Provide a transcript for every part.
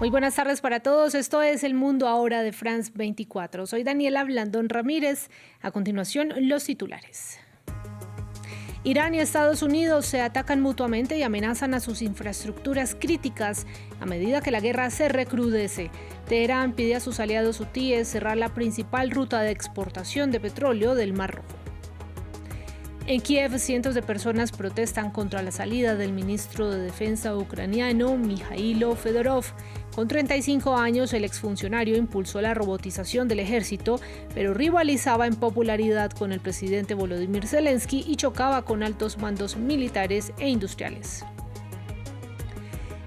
Muy buenas tardes para todos. Esto es El Mundo Ahora de France 24. Soy Daniela Blandón Ramírez. A continuación, los titulares. Irán y Estados Unidos se atacan mutuamente y amenazan a sus infraestructuras críticas a medida que la guerra se recrudece. Teherán pide a sus aliados hutíes cerrar la principal ruta de exportación de petróleo del Mar Rojo. En Kiev, cientos de personas protestan contra la salida del ministro de Defensa ucraniano, Mikhailo Fedorov. Con 35 años, el exfuncionario impulsó la robotización del ejército, pero rivalizaba en popularidad con el presidente Volodymyr Zelensky y chocaba con altos mandos militares e industriales.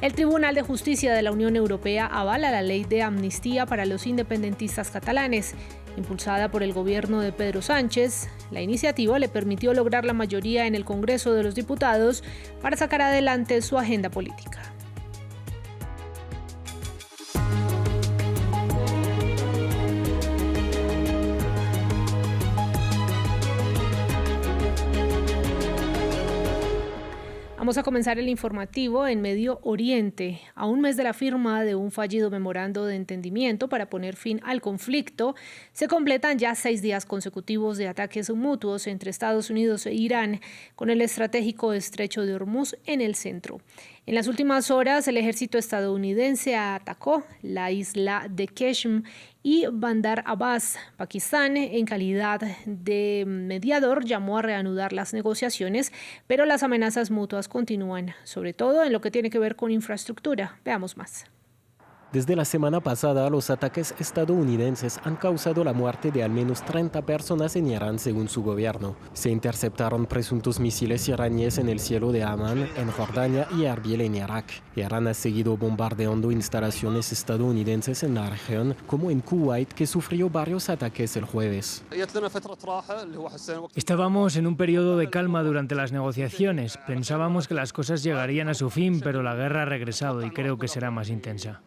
El Tribunal de Justicia de la Unión Europea avala la ley de amnistía para los independentistas catalanes. Impulsada por el gobierno de Pedro Sánchez, la iniciativa le permitió lograr la mayoría en el Congreso de los Diputados para sacar adelante su agenda política. Vamos a comenzar el informativo en Medio Oriente. A un mes de la firma de un fallido memorando de entendimiento para poner fin al conflicto, se completan ya 6 días consecutivos de ataques mutuos entre Estados Unidos e Irán, con el estratégico estrecho de Hormuz en el centro. En las últimas horas, el ejército estadounidense atacó la isla de Qeshm y Bandar Abbas. Pakistán, en calidad de mediador, llamó a reanudar las negociaciones, pero las amenazas mutuas continúan, sobre todo en lo que tiene que ver con infraestructura. Veamos más. Desde la semana pasada, los ataques estadounidenses han causado la muerte de al menos 30 personas en Irán, según su gobierno. Se interceptaron presuntos misiles iraníes en el cielo de Amán, en Jordania, y Erbil, en Irak. Irán ha seguido bombardeando instalaciones estadounidenses en la región, como en Kuwait, que sufrió varios ataques el jueves. Estábamos en un periodo de calma durante las negociaciones. Pensábamos que las cosas llegarían a su fin, pero la guerra ha regresado y creo que será más intensa.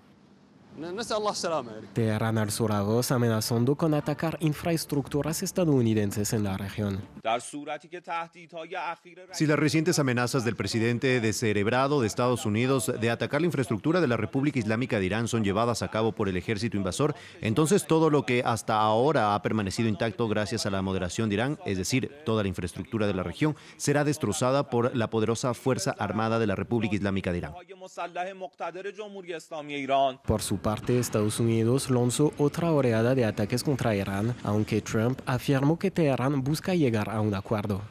Teherán alzó la voz amenazando con atacar infraestructuras estadounidenses en la región. Si las recientes amenazas del presidente descerebrado de Estados Unidos de atacar la infraestructura de la República Islámica de Irán son llevadas a cabo por el ejército invasor, entonces todo lo que hasta ahora ha permanecido intacto gracias a la moderación de Irán, es decir, toda la infraestructura de la región, será destrozada por la poderosa Fuerza Armada de la República Islámica de Irán. Por su parte, Estados Unidos lanzó otra oleada de ataques contra Irán, aunque Trump afirmó que Teherán busca llegar a un acuerdo.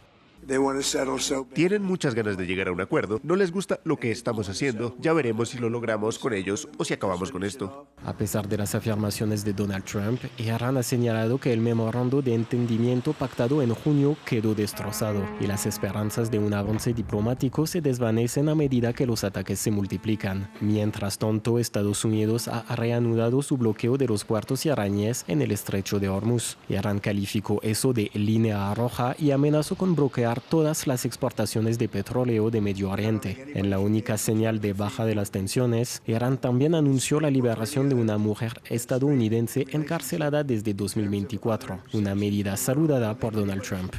Tienen muchas ganas de llegar a un acuerdo. No les gusta lo que estamos haciendo. Ya veremos si lo logramos con ellos o si acabamos con esto. A pesar de las afirmaciones de Donald Trump, Irán ha señalado que el memorando de entendimiento pactado en junio quedó destrozado y las esperanzas de un avance diplomático se desvanecen a medida que los ataques se multiplican. Mientras tanto, Estados Unidos ha reanudado su bloqueo de los puertos iraníes en el estrecho de Hormuz. Irán calificó eso de línea roja y amenazó con bloquear todas las exportaciones de petróleo de Medio Oriente. En la única señal de baja de las tensiones, Irán también anunció la liberación de una mujer estadounidense encarcelada desde 2024, una medida saludada por Donald Trump.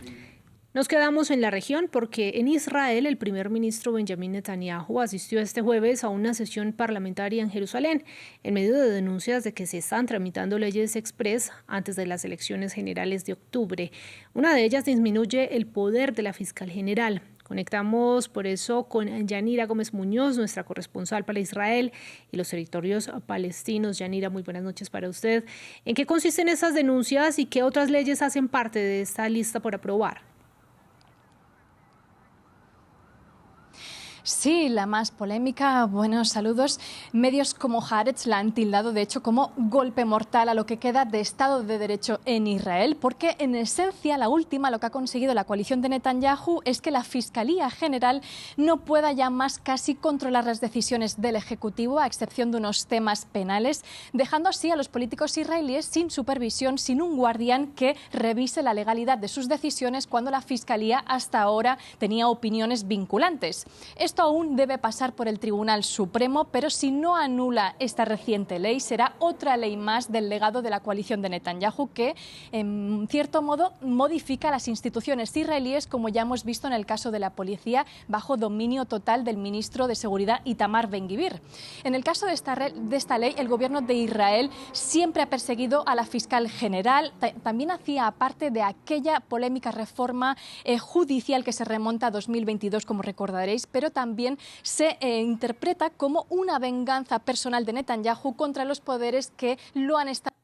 Nos quedamos en la región porque en Israel el primer ministro Benjamin Netanyahu asistió este jueves a una sesión parlamentaria en Jerusalén en medio de denuncias de que se están tramitando leyes express antes de las elecciones generales de octubre. Una de ellas disminuye el poder de la fiscal general. Conectamos por eso con Yanira Gómez Muñoz, nuestra corresponsal para Israel y los territorios palestinos. Yanira, muy buenas noches para usted. ¿En qué consisten esas denuncias y qué otras leyes hacen parte de esta lista por aprobar? Sí, la más polémica, buenos saludos. Medios como Haaretz la han tildado de hecho como golpe mortal a lo que queda de Estado de Derecho en Israel, porque en esencia la última, lo que ha conseguido la coalición de Netanyahu es que la Fiscalía General no pueda ya más casi controlar las decisiones del Ejecutivo, a excepción de unos temas penales, dejando así a los políticos israelíes sin supervisión, sin un guardián que revise la legalidad de sus decisiones cuando la Fiscalía hasta ahora tenía opiniones vinculantes. Esto aún debe pasar por el Tribunal Supremo, pero si no anula esta reciente ley, será otra ley más del legado de la coalición de Netanyahu que, en cierto modo, modifica las instituciones israelíes, como ya hemos visto en el caso de la policía, bajo dominio total del ministro de Seguridad Itamar Ben-Gvir. En el caso de esta ley, el gobierno de Israel siempre ha perseguido a la fiscal general, también hacía parte de aquella polémica reforma judicial que se remonta a 2022, como recordaréis, pero también se interpreta como una venganza personal de Netanyahu contra los poderes que lo han estado.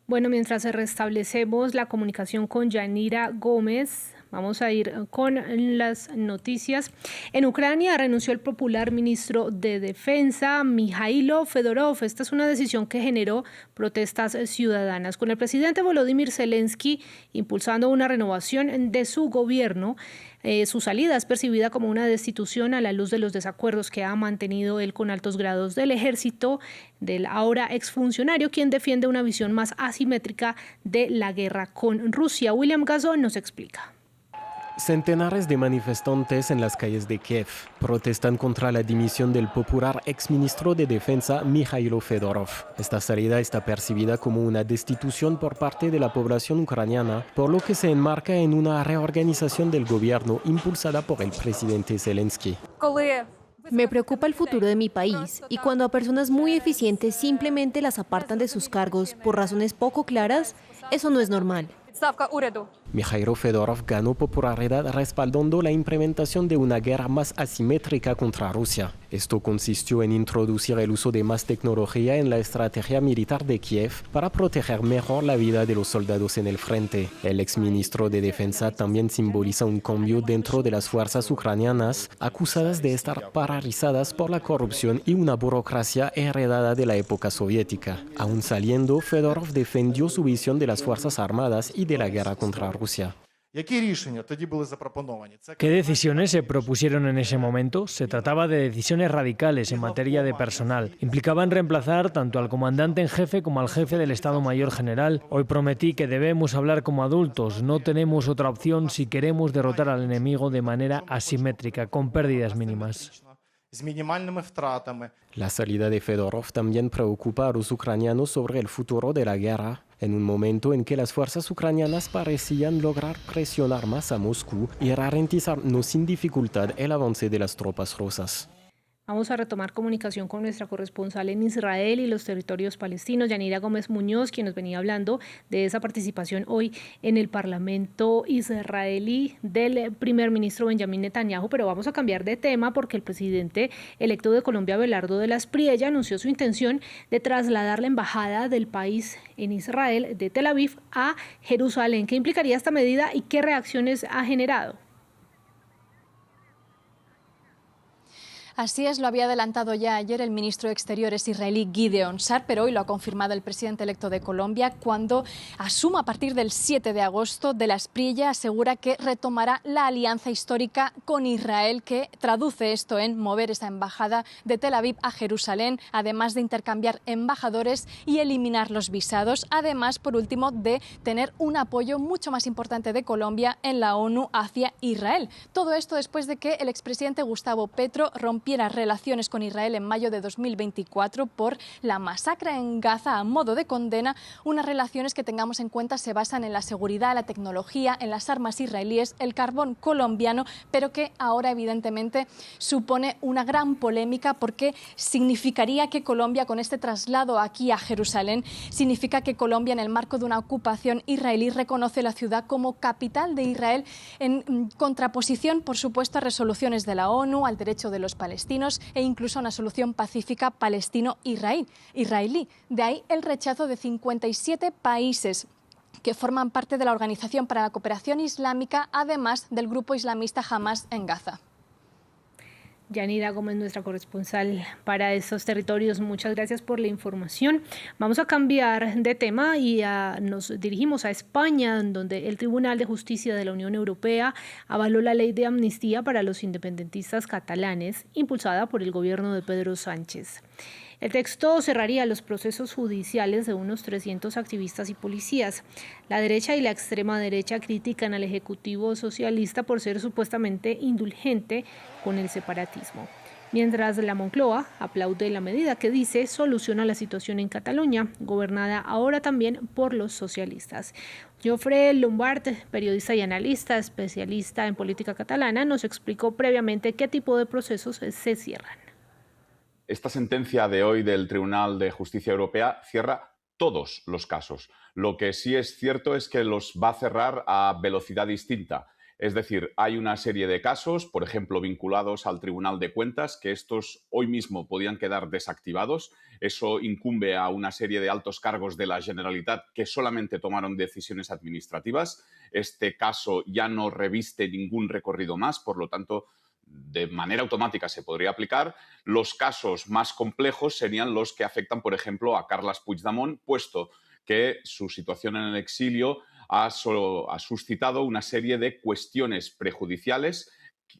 Bueno, mientras restablecemos la comunicación con Yanira Gómez, vamos a ir con las noticias. En Ucrania renunció el popular ministro de Defensa, Mikhailo Fedorov. Esta es una decisión que generó protestas ciudadanas. Con el presidente Volodymyr Zelensky impulsando una renovación de su gobierno, su salida es percibida como una destitución a la luz de los desacuerdos que ha mantenido él con altos grados del ejército, del ahora exfuncionario, quien defiende una visión más asimétrica de la guerra con Rusia. William Gazón nos explica. Centenares de manifestantes en las calles de Kiev protestan contra la dimisión del popular exministro de Defensa Mikhailo Fedorov. Esta salida está percibida como una destitución por parte de la población ucraniana, por lo que se enmarca en una reorganización del gobierno impulsada por el presidente Zelensky. Me preocupa el futuro de mi país y cuando a personas muy eficientes simplemente las apartan de sus cargos por razones poco claras, eso no es normal. Mikhailo Fedorov ganó popularidad respaldando la implementación de una guerra más asimétrica contra Rusia. Esto consistió en introducir el uso de más tecnología en la estrategia militar de Kiev para proteger mejor la vida de los soldados en el frente. El exministro de Defensa también simboliza un cambio dentro de las fuerzas ucranianas, acusadas de estar paralizadas por la corrupción y una burocracia heredada de la época soviética. Aún saliendo, Fedorov defendió su visión de las Fuerzas Armadas y de la guerra contra Rusia. ¿Qué decisiones se propusieron en ese momento? Se trataba de decisiones radicales en materia de personal. Implicaban reemplazar tanto al comandante en jefe como al jefe del Estado Mayor General. Hoy prometí que debemos hablar como adultos. No tenemos otra opción si queremos derrotar al enemigo de manera asimétrica, con pérdidas mínimas. La salida de Fedorov también preocupa a los ucranianos sobre el futuro de la guerra, en un momento en que las fuerzas ucranianas parecían lograr presionar más a Moscú y ralentizar no sin dificultad el avance de las tropas rusas. Vamos a retomar comunicación con nuestra corresponsal en Israel y los territorios palestinos, Yanira Gómez Muñoz, quien nos venía hablando de esa participación hoy en el Parlamento israelí del primer ministro Benjamín Netanyahu. Pero vamos a cambiar de tema porque el presidente electo de Colombia, Abelardo de la Espriella, anunció su intención de trasladar la embajada del país en Israel de Tel Aviv a Jerusalén. ¿Qué implicaría esta medida y qué reacciones ha generado? Así es, lo había adelantado ya ayer el ministro de Exteriores israelí Gideon Sar, pero hoy lo ha confirmado el presidente electo de Colombia cuando asuma a partir del 7 de agosto de la Espriella, asegura que retomará la alianza histórica con Israel, que traduce esto en mover esa embajada de Tel Aviv a Jerusalén, además de intercambiar embajadores y eliminar los visados, además, por último, de tener un apoyo mucho más importante de Colombia en la ONU hacia Israel. Todo esto después de que el expresidente Gustavo Petro rompiera relaciones con Israel en mayo de 2024 por la masacre en Gaza a modo de condena, unas relaciones que tengamos en cuenta se basan en la seguridad, la tecnología, en las armas israelíes, el carbón colombiano, pero que ahora evidentemente supone una gran polémica porque significaría que Colombia, con este traslado aquí a Jerusalén, significa que Colombia, en el marco de una ocupación israelí, reconoce la ciudad como capital de Israel, en contraposición, por supuesto, a resoluciones de la ONU, al derecho de los palestinos e incluso a una solución pacífica palestino-israelí. De ahí el rechazo de 57 países que forman parte de la Organización para la Cooperación Islámica, además del grupo islamista Hamas en Gaza. Yanira Gómez, nuestra corresponsal para estos territorios, muchas gracias por la información. Vamos a cambiar de tema y nos dirigimos a España, donde el Tribunal de Justicia de la Unión Europea avaló la ley de amnistía para los independentistas catalanes, impulsada por el gobierno de Pedro Sánchez. El texto cerraría los procesos judiciales de unos 300 activistas y policías. La derecha y la extrema derecha critican al Ejecutivo socialista por ser supuestamente indulgente con el separatismo. Mientras la Moncloa aplaude la medida que dice soluciona la situación en Cataluña, gobernada ahora también por los socialistas. Jofre Lombard, periodista y analista, especialista en política catalana, nos explicó previamente qué tipo de procesos se cierran. Esta sentencia de hoy del Tribunal de Justicia Europea cierra todos los casos. Lo que sí es cierto es que los va a cerrar a velocidad distinta. Es decir, hay una serie de casos, por ejemplo, vinculados al Tribunal de Cuentas, que estos hoy mismo podían quedar desactivados. Eso incumbe a una serie de altos cargos de la Generalitat que solamente tomaron decisiones administrativas. Este caso ya no reviste ningún recorrido más, por lo tanto, de manera automática se podría aplicar. Los casos más complejos serían los que afectan, por ejemplo, a Carles Puigdemont, puesto que su situación en el exilio ha suscitado una serie de cuestiones prejudiciales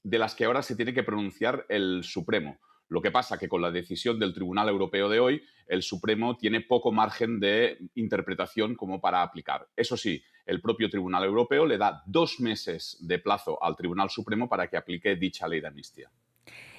de las que ahora se tiene que pronunciar el Supremo. Lo que pasa que con la decisión del Tribunal Europeo de hoy, el Supremo tiene poco margen de interpretación como para aplicar. Eso sí, el propio Tribunal Europeo le da 2 meses de plazo al Tribunal Supremo para que aplique dicha ley de amnistía.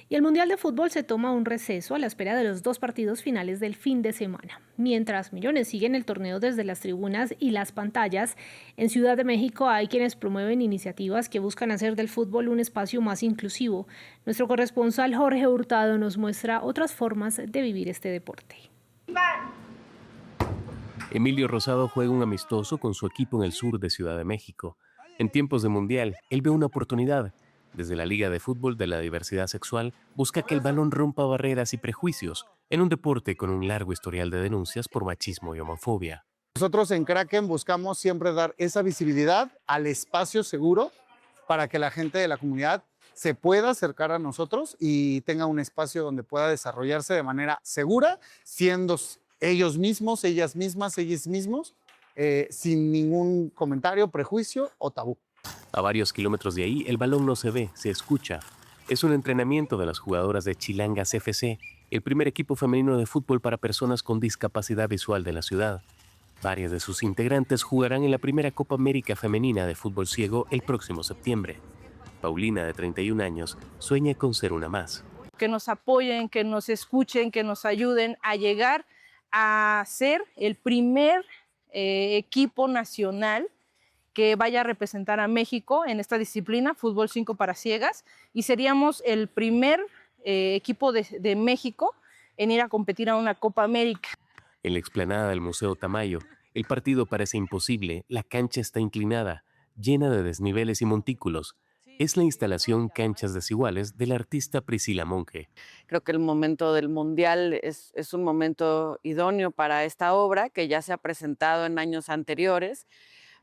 Y el Mundial de Fútbol se toma un receso a la espera de los 2 partidos finales del fin de semana. Mientras millones siguen el torneo desde las tribunas y las pantallas, en Ciudad de México hay quienes promueven iniciativas que buscan hacer del fútbol un espacio más inclusivo. Nuestro corresponsal Jorge Hurtado nos muestra otras formas de vivir este deporte. Emilio Rosado juega un amistoso con su equipo en el sur de Ciudad de México. En tiempos de Mundial, él ve una oportunidad. Desde la Liga de Fútbol de la Diversidad Sexual, busca que el balón rompa barreras y prejuicios en un deporte con un largo historial de denuncias por machismo y homofobia. Nosotros en Kraken buscamos siempre dar esa visibilidad al espacio seguro para que la gente de la comunidad se pueda acercar a nosotros y tenga un espacio donde pueda desarrollarse de manera segura, siendo ellos mismos, ellas mismas, ellos mismos, sin ningún comentario, prejuicio o tabú. A varios kilómetros de ahí, el balón no se ve, se escucha. Es un entrenamiento de las jugadoras de Chilangas FC, el primer equipo femenino de fútbol para personas con discapacidad visual de la ciudad. Varias de sus integrantes jugarán en la primera Copa América Femenina de Fútbol Ciego el próximo septiembre. Paulina, de 31 años, sueña con ser una más. Que nos apoyen, que nos escuchen, que nos ayuden a llegar a ser el primer equipo nacional que vaya a representar a México en esta disciplina, fútbol 5 para ciegas, y seríamos el primer equipo de México en ir a competir a una Copa América. En la explanada del Museo Tamayo, el partido parece imposible, la cancha está inclinada, llena de desniveles y montículos. Es la instalación Canchas Desiguales del artista Priscila Monge. Creo que el momento del Mundial es un momento idóneo para esta obra, que ya se ha presentado en años anteriores,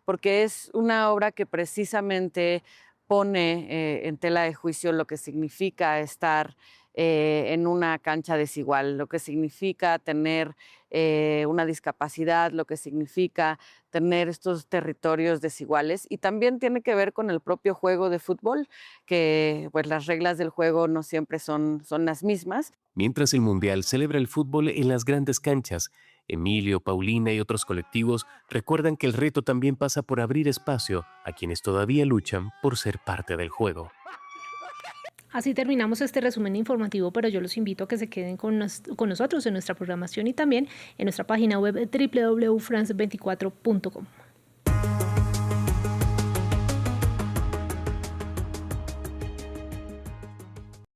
porque es una obra que precisamente pone en tela de juicio lo que significa estar en una cancha desigual, lo que significa tener una discapacidad, lo que significa tener estos territorios desiguales, y también tiene que ver con el propio juego de fútbol, que pues las reglas del juego no siempre son las mismas. Mientras el Mundial celebra el fútbol en las grandes canchas, Emilio, Paulina y otros colectivos recuerdan que el reto también pasa por abrir espacio a quienes todavía luchan por ser parte del juego. Así terminamos este resumen informativo, pero yo los invito a que se queden con nosotros en nuestra programación y también en nuestra página web www.france24.com.